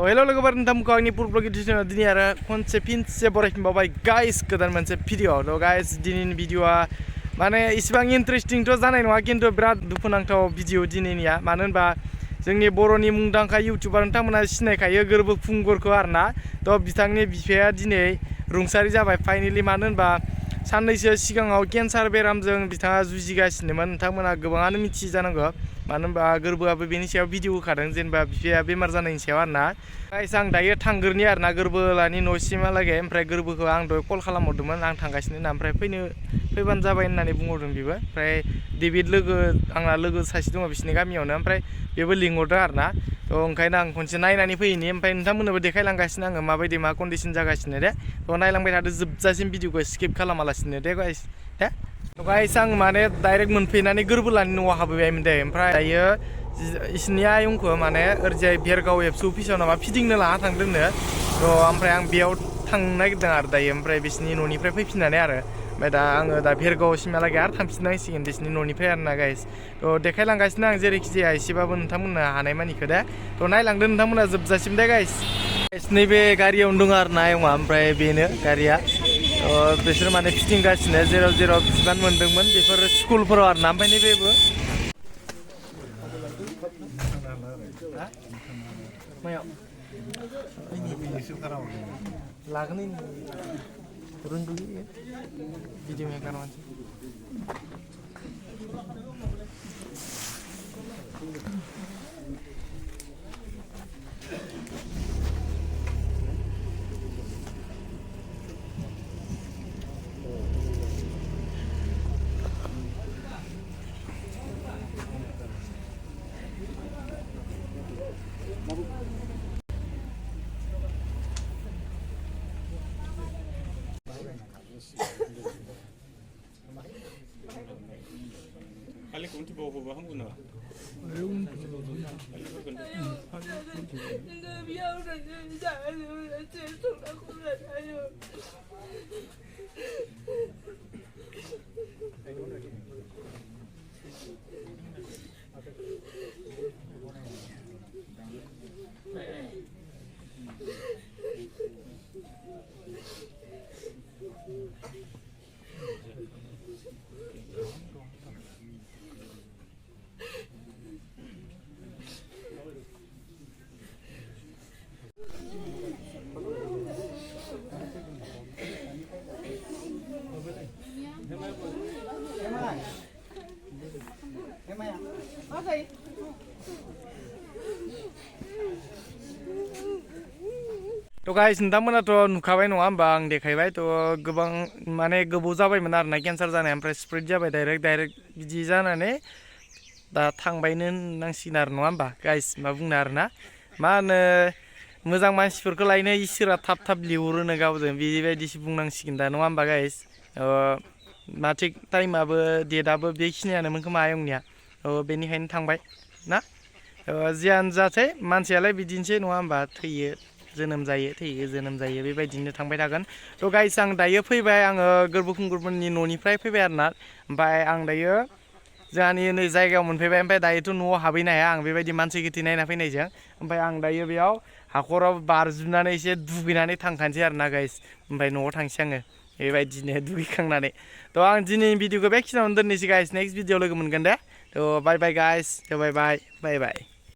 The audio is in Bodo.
हेलो लोगोफोर नोंथांमोनखौ आंनि फुल ब्लग इडिशनाव दिनै आरो खनसे फिनसे बरायफिनबावबाय गाइस गोदान मोनसे भिडिअ थ' गाइस दिनैनि भिडिअआ माने इसिबां इन्टारेस्टिंथ' जानाय नङा खिन्थु बिराद दुखुनांथाव भिडिअ दिनैनिया मानो होनबा जोंनि बर'नि मुंदांखा इउटिउबार नोंथांमोना सिनायखायो गोरबो खुंगुरखौ आरोना थ' बिथांनि बिफाया दिनै रुंसारि जाबाय फाइनेलि मानो होनबा साननैसो सिगाङाव केन्सार बेरामजों बिथाङा जुजिगासिनोमोन नोंथांमोना गोबाङानो मिथियो जानांगौ मानो होनबा गोरबोआबो बेनि सायाव भिडिअ होखादों जेनेबा बिफाया बेमार जानायनि सायाव आरोना गाइस आं दायो थांग्रोनि आरोना गोरबोलानि न'सिमहालागै ओमफ्राय गोरबोखौ आं दहाय कल खालामहरदोंमोन आं थांगासिनो ना ओमफ्राय फैबानो जाबाय होननानै बुंहरदों बेबो ओमफ्राय डेभिड आंना लोगो सासे दङ बिसिनि गामियावनो ओमफ्राय बेबो लिंहरदों आरोना थ' ओंखायनो आं खनसे नायनानै फैयिनि ओमफ्राय नोंथांमोननोबो देखायलांगासिनो आङो माबायदि मा कन्डिसन जागासिनो दे थ' नायलांबाय थादो जोबजासिम भिडिअखौ स्किप खालामालासिनो दे गाइस दे थ' गाइस आं माने डाइरेक्ट मोनफैनानै गोरबोलानि न'आव हाबहैबायमोन दे ओमफ्राय दायो इसोरनि आयंखौ माने ओरैजाय भेरगाव एबसु अफिसाव नामा फिदिंनो लाना थांदोंनो थ' ओमफ्राय आं बेयाव थांनो नागिरदों आरो दायो ओमफ्राय बिसिनि न'निफ्राय फैफिननानै आरो ओमफ्राय दा आङो दा भेरगावसिमहालागै आरो थांफिननांसिगोन बिसिनि न'निफ्राय आरोना गाइस थ' देखायलांगासिनो आं जेरैखि जाया एसेबाबो नोंथांमोननो हानाय मानिखौ दे थ' नायलांदो नोंथांमोना जोबजासिम दे गाइस नैबे गारियावनो दङ आरोना आयंआ ओमफ्राय बेनो गारिया बिसोर माने फिदिंगासिनो जेराव जेराव बिबान मोन्दोंमोन बेफोर स्कुलफोराव आरोना ओमफ्राय नैबेबो लागोन रोंगौ भिडिअ मेकार मानसि Kali kau tiba apa bahang guna? थ' गाइस नोंथांमोनाथ' नुखाबाय नङा होमबा आं देखायबाय थ' गोबां माने गोबाव जाबायमोन आरोना केन्सार जानाय ओमफ्राय स्प्रेड जाबाय डाइरेक्ट बिदि जानानै दा थांबायनो होननांसिगोन आरो नङा होमबा गाइस मा बुंनो आरोना मा होनो मोजां मानसिफोरखौ लायनो इसोरा थाब लिंहरोनो गावजों बेबायदिसो बुंनांसिगोन दा नङा होमबा गाइस मा थिग टाइमाबो डेटआबो बेखिनियानोमोन खोमा आयंनिया बेनिखायनो थांबाय ना जियानो जाथों मानसियालाय बिदिनोसै नङा होमबा थैयो जोनोम जायो थैयो जोनोम जायो बेबायदिनो थांबाय थागोन थ' गाइस आं दायो फैबाय आङो गोरबो खुंगुरफोरनि न'निफ्राय फैबाय आरोना ओमफ्राय आं दायो जोंहानि नै जायगायाव मोनफैबाय ओमफ्राय दायोथ' न'आव हाबहैनो हाया आं बेबायदि मानसि गोथै नायना फैनायजों ओमफ्राय आं दायो बेयाव हाखराव बारजुमनानै एसे दुगैनानै थांखानोसै आरोना गाइस ओमफ्राय न'आव थांसै आङो बेबायदिनो दुगैखांनानै थ' आं दिनैनि भिडिअखौ बेखिनियावनो दोननोसै गाइस नेक्स्ट भिडिअ लोगो मोनगोन दे थ' बाय बाय गाइस बाय बाय